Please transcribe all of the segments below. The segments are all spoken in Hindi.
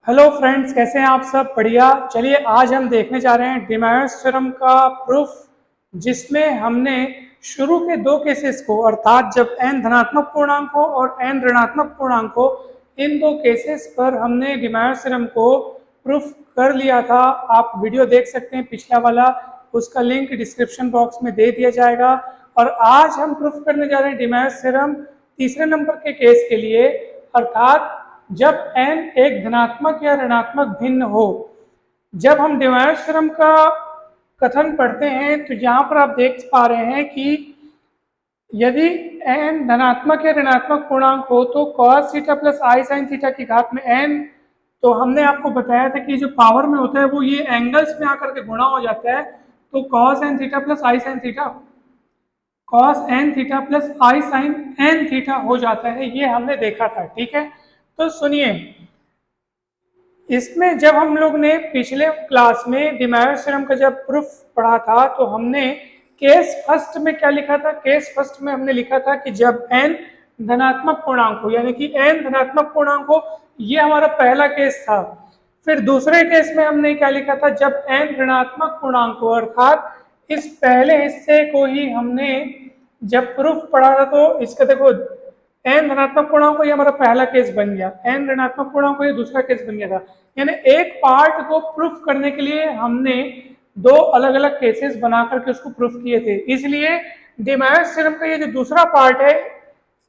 हेलो फ्रेंड्स, कैसे हैं आप सब? बढ़िया। चलिए आज हम देखने जा रहे हैं डिमायोस थ्योरम का प्रूफ, जिसमें हमने शुरू के दो केसेस को, अर्थात जब n धनात्मक पूर्णांक हो और n ऋणात्मक पूर्णांक हो, इन दो केसेस पर हमने डिमायोस थ्योरम को प्रूफ कर लिया था। आप वीडियो देख सकते हैं पिछला वाला, उसका लिंक डिस्क्रिप्शन बॉक्स में दे दिया जाएगा। और आज हम प्रूफ करने जा रहे हैं डिमायोस थ्योरम तीसरे नंबर के केस के लिए, अर्थात जब n एक धनात्मक या ऋणात्मक भिन्न हो। जब हम डिमायोस थ्योरम का कथन पढ़ते हैं तो यहाँ पर आप देख पा रहे हैं कि यदि n धनात्मक या ऋणात्मक पूर्णांक हो तो cos theta plus i sine theta की घात में n, तो हमने आपको बताया था कि जो पावर में होता है वो ये एंगल्स में आकर के गुणा हो जाता है, तो cos n theta plus i sine theta, cos n theta plus i sine n theta हो जाता है। ये हमने देखा था, ठीक है। तो सुनिए, इसमें जब हम लोग ने पिछले क्लास में डिमायोस थ्योरम का जब प्रूफ पढ़ा था तो हमने केस फर्स्ट में क्या लिखा था? केस फर्स्ट में हमने लिखा था कि जब n धनात्मक पूर्णांक हो, यानी कि n धनात्मक पूर्णांक हो, ये हमारा पहला केस था। फिर दूसरे केस में हमने क्या लिखा था? जब n ऋणात्मक पूर्णांक हो, अर्थात इस पहले हिस्से को ही हमने जब प्रूफ पढ़ा था तो इसका देखो, n धनात्मक पूर्णांक को ये हमारा पहला केस बन गया, n ऋणात्मक पूर्णांक को ये दूसरा केस बन गया था। यानी एक पार्ट को प्रूफ करने के लिए हमने दो अलग अलग केसेस बना करके उसको प्रूफ किए थे। इसलिए डिमायोस थ्योरम का ये जो दूसरा पार्ट है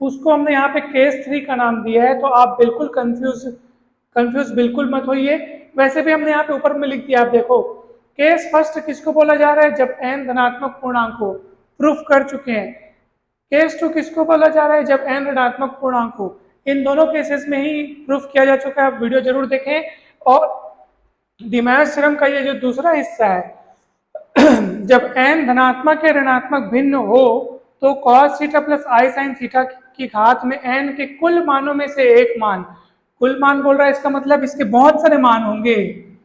उसको हमने यहाँ पे केस 3 का नाम दिया है। तो आप बिल्कुल कंफ्यूज बिल्कुल मत होइए। वैसे भी हमने यहाँ पे ऊपर में लिख दिया, आप देखो, केस फर्स्ट किसको बोला जा रहा है? जब n धनात्मक पूर्णांक हो, प्रूफ कर चुके हैं। केस 2 किसको बोला जा रहा है? जब n ऋणात्मक पूर्णांक हो। इन दोनों केसेस में ही प्रूफ किया जा चुका है, आप वीडियो जरूर देखें। और डिमायोस थ्योरम का ये जो दूसरा हिस्सा है, जब n धनात्मक या ऋणात्मक भिन्न हो तो cos theta plus i sine theta की घात में n के कुल मानों में से एक मान, कुल मान बोल रहा है, इसका मतलब इसके बहुत सारे मान होंगे।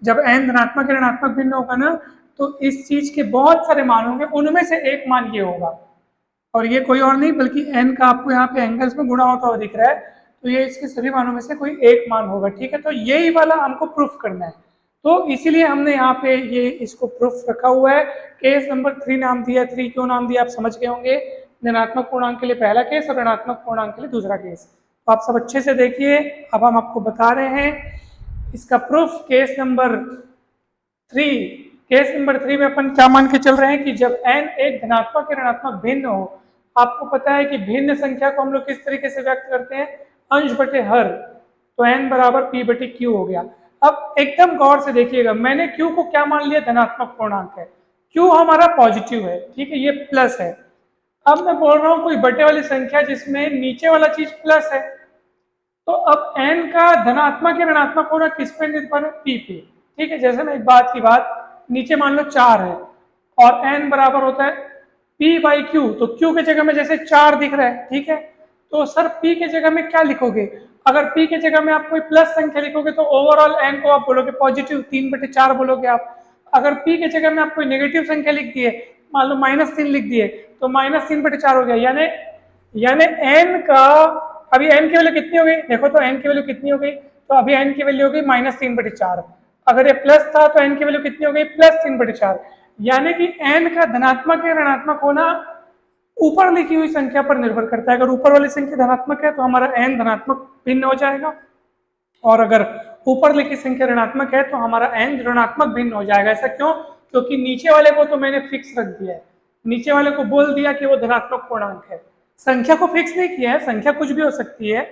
जब n धनात्मक या ऋणात्मक भिन्न होगा ना, तो इस चीज के बहुत सारे मान होंगे, उनमें से एक मान ये होगा। और ये कोई और नहीं बल्कि n का आपको यहाँ पे एंगल्स में गुणा होता हुआ दिख रहा है, तो ये इसके सभी मानों में से कोई एक मान होगा, ठीक है। तो यही वाला हमको प्रूफ करना है, तो इसीलिए हमने यहाँ पे ये इसको प्रूफ रखा हुआ है। केस नंबर 3 नाम दिया। 3 क्यों नाम दिया आप समझ गए होंगे। धनात्मक पूर्णांक के लिए पहला केस और ऋणात्मक पूर्णांक के लिए दूसरा केस। तो आप सब अच्छे से देखिए, अब हम आपको बता रहे हैं इसका प्रूफ। केस नंबर 3 में अपन क्या मान के चल रहे हैं कि जब n एक धनात्मक या ऋणात्मक भिन्न हो। आपको पता है कि भिन्न संख्या को हम लोग किस तरीके से व्यक्त करते हैं? अंश बटे हर। तो n बराबर p बटे q हो गया। अब एकदम गौर से देखिएगा, मैंने q को क्या मान लिया? धनात्मक पूर्णांक है। q हमारा पॉजिटिव है, ठीक है, ये प्लस है। अब मैं बोल रहा हूं कोई बटे वाली संख्या जिसमें नीचे वाला चीज प्लस है, तो अब n का धनात्मक या ऋणात्मक होना किस पे निर्भर है? p पे, ठीक है। जैसे मैं एक बात की बात, नीचे मान लो 4 है और n बराबर होता है p बाई क्यू, तो q के जगह में जैसे 4 दिख रहा है, ठीक है। तो सर p के जगह में क्या लिखोगे? अगर p के जगह में आप कोई प्लस संख्या लिखोगे तो ओवरऑल n को आप बोलोगे पॉजिटिव, 3/4 बोलोगे आप। अगर p के जगह में आप कोई नेगेटिव संख्या लिख दिए, मान लो -3 लिख दिए, तो -3/4 हो गया। यानी n का, अभी n की वैल्यू कितनी हो गई देखो, तो n की वैल्यू कितनी हो गई? तो अभी n की वैल्यू हो गई -3/4। अगर ये प्लस था तो n की वैल्यू कितनी हो गई? +3/4। यानी कि n का धनात्मक या ऋणात्मक होना ऊपर लिखी हुई संख्या पर निर्भर करता है। अगर ऊपर वाली संख्या धनात्मक है तो हमारा n धनात्मक भिन्न हो जाएगा, और अगर ऊपर लिखी संख्या ऋणात्मक है तो हमारा n ऋणात्मक भिन्न हो जाएगा। ऐसा क्यों? क्योंकि नीचे वाले को तो मैंने फिक्स रख दिया है, नीचे वाले को बोल दिया कि वो धनात्मक पूर्णांक है। संख्या को फिक्स नहीं किया है, संख्या कुछ भी हो सकती है।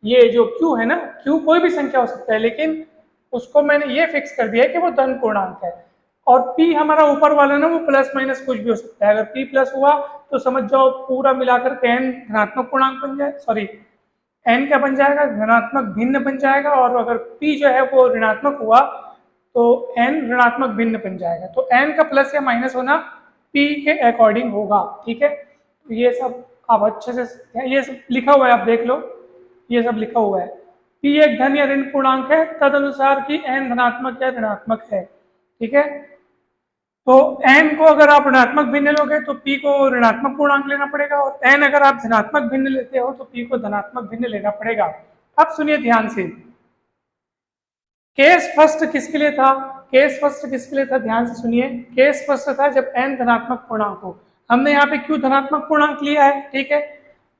ये जो q है ना, q कोई भी संख्या हो सकता है, लेकिन उसको मैंने ये फिक्स कर दिया है कि वो धन पूर्णांक है। और p हमारा ऊपर वाला ना, वो प्लस माइनस कुछ भी हो सकता है। अगर p प्लस हुआ तो समझ जाओ पूरा मिलाकर के n धनात्मक पूर्णांक बन जाए, सॉरी n क्या बन जाएगा? धनात्मक भिन्न बन जाएगा। और अगर p जो है वो ऋणात्मक हुआ तो n ऋणात्मक भिन्न बन जाएगा। तो n का प्लस या माइनस होना p के अकॉर्डिंग होगा, ठीक है। तो ये सब आप अच्छे से, ये सब लिखा हुआ है, आप देख लो, ये सब लिखा हुआ है। p एक धन या ऋण पूर्णांक है तद अनुसार कि n धनात्मक या ऋणात्मक है, ठीक है। तो n को अगर आप ऋणात्मक भिन्न लोगे तो p को ऋणात्मक पूर्णांक लेना पड़ेगा, और n अगर आप धनात्मक भिन्न लेते हो तो p को धनात्मक भिन्न लेना पड़ेगा। अब सुनिए ध्यान से, केस फर्स्ट किसके लिए था? केस फर्स्ट किसके लिए था? ध्यान से सुनिए, केस फर्स्ट था जब n धनात्मक पूर्णांक हो। हमने यहाँ पे q धनात्मक पूर्णांक लिया है, ठीक है।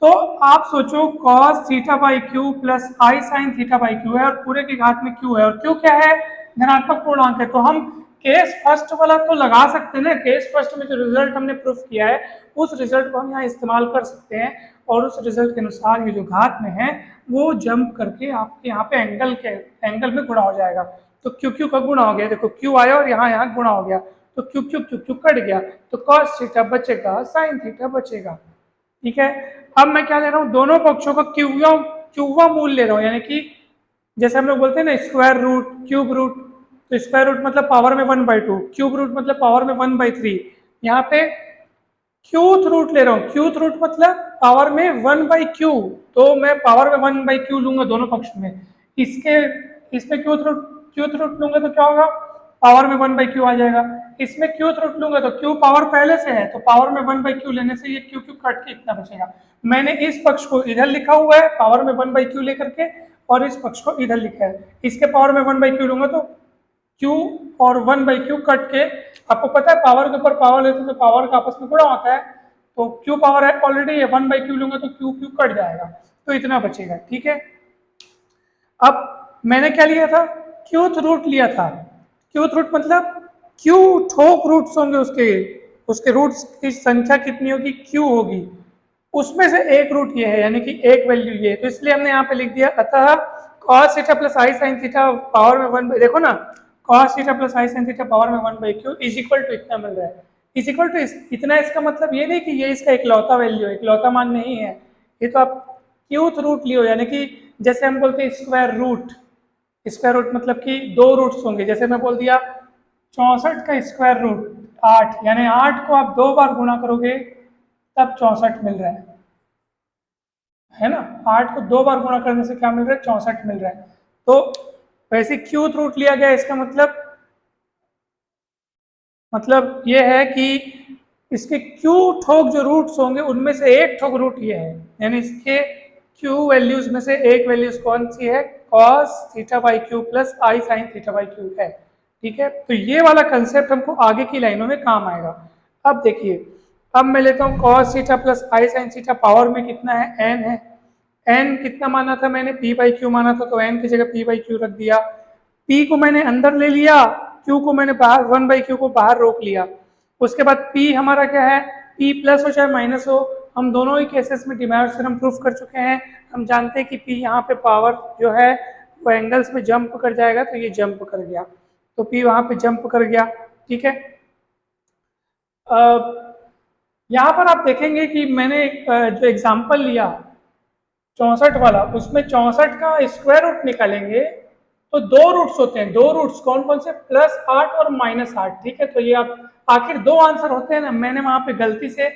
तो आप सोचो cos theta by Q plus i sine theta by Q है और पूरे की घात में q है, और q क्या है? धनात्मक पूर्णांक है। तो हम केस फर्स्ट वाला तो लगा सकते हैं ना, केस फर्स्ट में जो रिजल्ट हमने प्रूफ किया है उस रिजल्ट को हम यहाँ इस्तेमाल कर सकते हैं, और उस रिजल्ट के अनुसार ये जो घात में है वो जंप करके आपके यहाँ पे एंगल में गुणा हो जाएगा। तो क्यू क्यू का गुणा हो गया, देखो क्यू आया और यहाँ गुणा हो गया, तो Q Q Q Q cut गया, तो कॉस थीटा बचेगा, साइन थीटा बचेगा, ठीक है। अब मैं क्या ले रहा हूँ? दोनों पक्षों का क्यूवा मूल ले रहा हूँ, यानी कि जैसे हम लोग बोलते हैं ना स्क्वायर रूट, क्यूब रूट, तो स्क्वायर रूट मतलब पावर में 1/2, क्यूब रूट मतलब पावर में 1/3। यहाँ पे क्यूथ रूट ले रहा हूँ, क्यूथ रूट मतलब पावर में 1/q, तो मैं पावर में 1/q लूंगा दोनों पक्ष में। इसमें क्यूथ रूट लूंगा तो क्या होगा? पावर में 1/q आ जाएगा। इसमें क्यूथ रूट लूंगा तो q पावर पहले से है, तो पावर में 1/q लेने से ये q कट के इतना बचेगा। मैंने इस पक्ष को इधर लिखा हुआ है पावर में 1/q लेकर के, और इस पक्ष को इधर लिखा है, इसके पावर में 1/q लूंगा तो q और 1/q कट के, आपको पता है पावर के ऊपर पावर लेते तो पावर का आपस में गुणा होता है, तो q पावर है ऑलरेडी, 1/q लूंगा तो q कट जाएगा, तो इतना बचेगा, ठीक है। अब मैंने क्या लिया था? क्यूथ रूट लिया था। क्यूथ रूट मतलब q ठोक रूट्स होंगे, उसके रूट्स की संख्या कितनी होगी? q होगी, उसमें से एक रूट ये है, यानी कि एक वैल्यू ये है, तो इसलिए हमने यहाँ पे लिख दिया अतः cos theta plus i sine theta power में 1, देखो ना, cos theta plus i sine theta power में 1/q इज इक्वल टू इतना मिल रहा है, इज इक्वल टू इतना। इसका मतलब ये नहीं कि ये इसका इकलौता वैल्यू है, इकलौता मान नहीं है, ये तो आप क्यूथ रूट लियो, यानी कि जैसे हम बोलते हैं स्क्वायर रूट, स्क्वायर रूट मतलब कि दो रूट्स होंगे, जैसे मैं बोल दिया 64 का स्क्वायर रूट 8, यानी 8 को आप 2 बार गुणा करोगे तब 64 मिल रहा है ना। 8 को 2 बार गुणा करने से क्या मिल रहा है? 64 मिल रहा है। तो वैसे क्यूथ रूट लिया गया, इसका मतलब ये है कि इसके क्यू ठोक जो रूट्स होंगे उनमें से एक ठोक रूट ये है, यानी इसके क्यू वैल्यूज में से एक वैल्यूज कौन सी है? cos theta by Q plus i sine theta by Q है, ठीक है। तो ये वाला कंसेप्ट हमको आगे की लाइनों में काम आएगा। अब देखिए, अब मैं लेता हूँ cos theta plus i sine theta, power में कितना है? n है। n कितना माना था मैंने? p/q माना था, तो n की जगह p/q रख दिया। p को मैंने अंदर ले लिया, q को मैंने बाहर 1/q को बाहर रोक लिया। उसके बाद p हमारा क्या है? p प्लस हो चाहे माइनस हो, हम दोनों ही केसेस में डिमैयर थ्योरम प्रूफ कर चुके हैं। हम जानते हैं कि p यहाँ पे पावर जो है वो एंगल्स में जंप कर जाएगा, तो ये जंप कर गया, तो p वहाँ पे जंप कर गया, ठीक है। यहाँ पर आप देखेंगे कि मैंने जो एग्जाम्पल लिया 64 वाला, उसमें 64 का स्क्वायर रूट निकालेंगे तो दो रूट्स होते हैं। दो रूट्स कौन कौन से? +8 और -8, ठीक है। तो ये आप आखिर दो आंसर होते हैं ना, मैंने वहां पे गलती से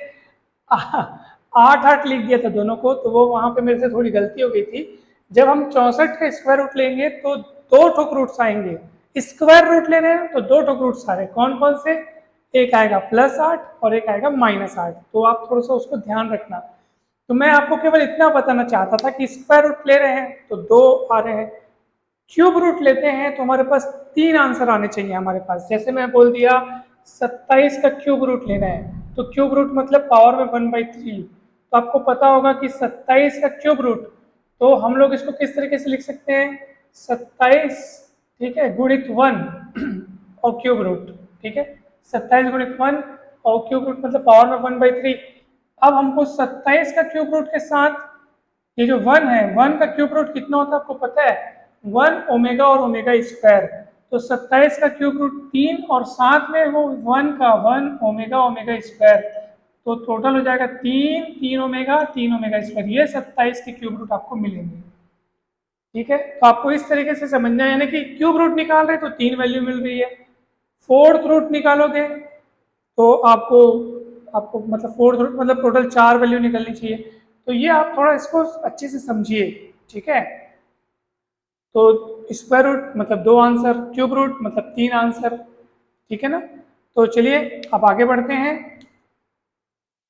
8 लिख दिया था दोनों को, तो वो वहां पे मेरे से थोड़ी गलती हो गई थी। जब हम 64 का स्क्वायर रूट लेंगे तो दो ठोक रूट्स आएंगे, स्क्वायर रूट ले रहे हैं तो दो ठोक रूट्स आ रहे हैं, कौन कौन से? एक आएगा +8 और एक आएगा -8, तो आप थोड़ा सा उसको ध्यान रखना। तो मैं आपको केवल इतना बताना चाहता था कि स्क्वायर रूट ले रहे हैं तो दो आ रहे हैं, क्यूब रूट लेते हैं तो हमारे पास 3 आंसर आने चाहिए हमारे पास। जैसे मैं बोल दिया 27 का क्यूब रूट लेना है, तो क्यूब रूट मतलब पावर में 1/3, तो आपको पता होगा कि 27 का क्यूब रूट, तो हम लोग इसको किस तरीके से लिख सकते हैं? 27, ठीक है, गुणित 1 और क्यूब रूट, ठीक है, 27 गुणित 1 और क्यूब रूट मतलब पावर में 1/3। अब हमको 27 का क्यूब रूट के साथ ये जो 1 है, 1 का क्यूब रूट कितना होता है आपको पता है? 1 ओमेगा और ओमेगा स्क्वायर, तो 27 का क्यूब रूट 3 और साथ में वो 1 का 1 ओमेगा ओमेगा स्क्वायर, तो टोटल हो जाएगा 3 ओमेगा स्क्वायर, ये 27 के क्यूब रूट आपको मिलेंगे, ठीक है। तो आपको इस तरीके से समझना है, यानी कि क्यूब रूट निकाल रहे तो 3 वैल्यू मिल रही है, फोर्थ रूट निकालोगे तो आपको आपको मतलब फोर्थ रूट मतलब टोटल 4 वैल्यू निकलनी चाहिए। तो ये आप थोड़ा इसको अच्छे से समझिए, ठीक है। तो स्क्वायर रूट मतलब 2 आंसर, क्यूब रूट मतलब 3 आंसर, ठीक है ना। तो चलिए अब आगे बढ़ते हैं।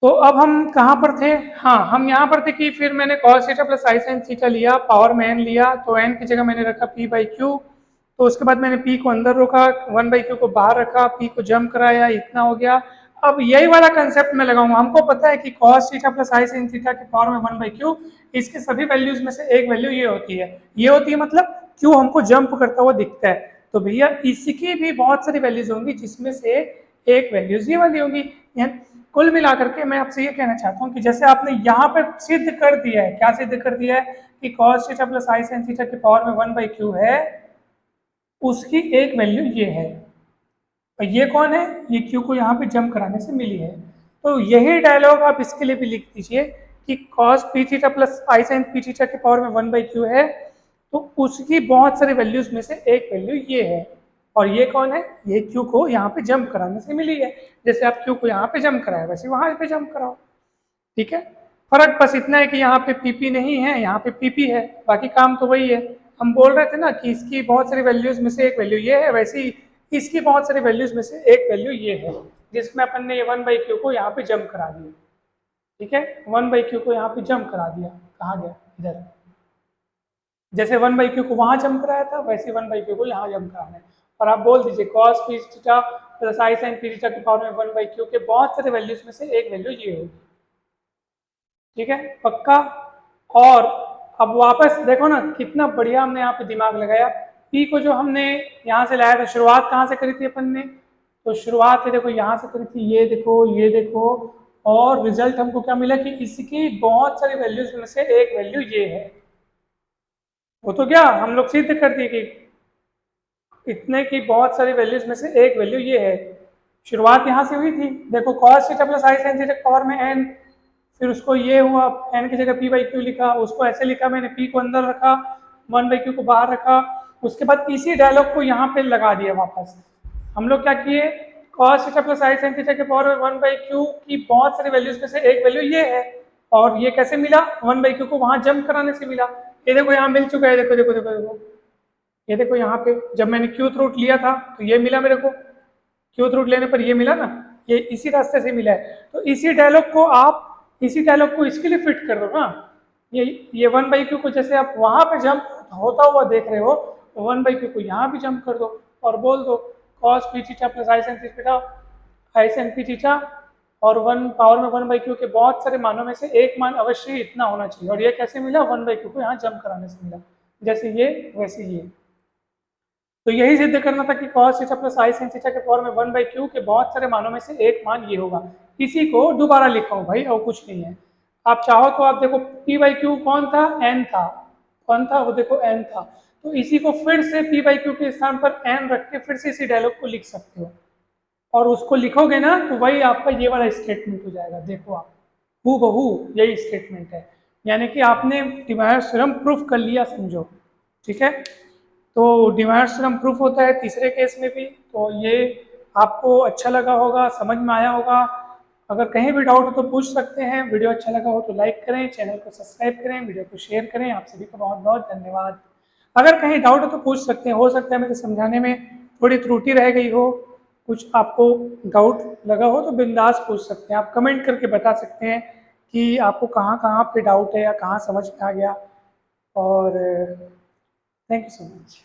तो अब हम कहाँ पर थे? हाँ, हम यहाँ पर थे कि फिर मैंने cos theta plus i sine theta लिया, पावर में n लिया, तो n की जगह मैंने रखा p/q, तो उसके बाद मैंने पी को अंदर रोका, 1/q को बाहर रखा, पी को जम कराया, इतना हो गया। अब यही वाला कंसेप्ट में लगाऊंगा। हमको पता है कि cos थीटा प्लस आई sin थीटा के पावर में 1/q, इसके सभी वैल्यूज में से एक वैल्यू ये होती है, मतलब q हमको जंप करता हुआ दिखता है। तो भैया इसकी भी बहुत सारी वैल्यूज होंगी जिसमें से एक वैल्यूज ये वाली होगी। कुल मिलाकर के मैं आपसे ये कहना चाहता हूँ कि जैसे आपने यहाँ पर सिद्ध कर दिया है, क्या सिद्ध कर दिया है कि cos थीटा प्लस आई sin थीटा के पावर में 1/q है, उसकी एक वैल्यू ये है। और ये कौन है? ये Q को यहाँ पे जंप कराने से मिली है। तो यही डायलॉग आप इसके लिए भी लिख दीजिए कि cos p थीटा प्लस आई sin p थीटा के पावर में 1/q है, तो उसकी बहुत सारी वैल्यूज में से एक वैल्यू ये है। और ये कौन है? ये Q को यहाँ पे जंप कराने से मिली है। जैसे आप Q को यहाँ पे जंप कराए वैसे वहां पे जंप कराओ। ठीक है, फर्क बस इतना है कि यहाँ पे PP नहीं है, यहाँ पे PP है, बाकी काम तो वही है। हम बोल रहे थे ना कि इसकी बहुत सारी वैल्यूज में से एक वैल्यू ये है, वैसे ही इसकी बहुत सारी वैल्यूज में से एक वैल्यू ये है, जिसमें अपन ने ये 1/q को यहाँ पे जंप करा दिया। ठीक है, 1/q को यहाँ पे जंप करा दिया। कहाँ गया? इधर। जैसे 1/q को वहां जंप कराया था वैसे 1/q को यहाँ जंप कराना है। और आप बोल दीजिए cos p थीटा प्लस आई sin p थीटा के पावर में 1/q के बहुत सारे वैल्यूज में से एक वैल्यू ये होगी। ठीक है, पक्का। और अब वापस देखो ना कितना बढ़िया हमने यहाँ पे दिमाग लगाया। पी को जो हमने यहाँ से लाया था, शुरुआत कहाँ से करी थी अपन ने? तो शुरुआत देखो यहाँ से करी थी, ये देखो, ये देखो, और रिजल्ट हमको क्या मिला कि इसकी बहुत सारी वैल्यूज में से एक वैल्यू ये है। वो तो क्या हम लोग सिद्ध कर दिए कि इतने की बहुत सारी वैल्यूज में से एक वैल्यू ये है। शुरुआत यहाँ से हुई थी, देखो cos थीटा प्लस आई sin थीटा पावर में n, फिर उसको ये हुआ, n की जगह p/q लिखा, उसको ऐसे लिखा मैंने, p को अंदर रखा, 1/q को बाहर रखा। उसके बाद इसी डायलॉग को यहाँ पे लगा दिया वापस। हम लोग क्या किए, cos थीटा प्लस आई sin थीटा के पावर में 1/q की बहुत सारी वैल्यूज में से एक वैल्यू ये है। और ये कैसे मिला? 1/q को वहां जंप कराने से मिला। ये देखो यहाँ मिल चुका है, देखो देखो देखो देखो, ये देखो यहाँ पे जब मैंने क्यूथ रूट लिया था तो ये मिला मेरे को, क्यूथ रूट लेने पर ये मिला ना, ये इसी रास्ते से मिला है। तो इसी डायलॉग को आप इसी डायलॉग को इसके लिए फिट कर दो ना। ये 1/q को जैसे आप वहां पे जंप होता हुआ देख रहे हो, तो 1/q को यहाँ भी जंप कर दो और बोल दो cos p थीटा प्लस आई sin p थीटा, और 1 पावर में 1/q के बहुत सारे मानों में से एक मान अवश्य ही इतना होना चाहिए। और ये कैसे मिला? 1/q को यहाँ जंप कराने से मिला, जैसे ये वैसे ये। तो यही सिद्ध करना था कि cos थीटा प्लस आई sin थीटा के पावर में 1/q के बहुत सारे मानों में से एक मान ये होगा। इसी को दोबारा लिखा हूँ भाई, और कुछ नहीं है। आप चाहो तो आप देखो p/q कौन था? n था। कौन था? वो देखो n था। तो इसी को फिर से p/q के स्थान पर n रख के फिर से इसी डायलॉग को लिख सकते हो, और उसको लिखोगे ना तो वही आपका ये वाला स्टेटमेंट हो जाएगा। देखो आप, हूबहू यही स्टेटमेंट है, यानी कि आपने डिमायर्स थ्योरम प्रूफ कर लिया, समझो। ठीक है, तो डिमायर्स थ्योरम प्रूफ होता है तीसरे केस में भी। तो ये आपको अच्छा लगा होगा, समझ में आया होगा। अगर कहीं भी डाउट हो तो पूछ सकते हैं। वीडियो अच्छा लगा हो तो लाइक करें, चैनल को सब्सक्राइब करें, वीडियो को शेयर करें। आप सभी का बहुत बहुत धन्यवाद। अगर कहीं डाउट हो तो पूछ सकते हैं, हो सकता है मेरे समझाने में थोड़ी त्रुटि रह गई हो, कुछ आपको डाउट लगा हो तो बिंदास पूछ सकते हैं। आप कमेंट करके बता सकते हैं कि आपको कहाँ कहाँ पे डाउट है या कहाँ समझ में आ गया। और थैंक यू सो मच।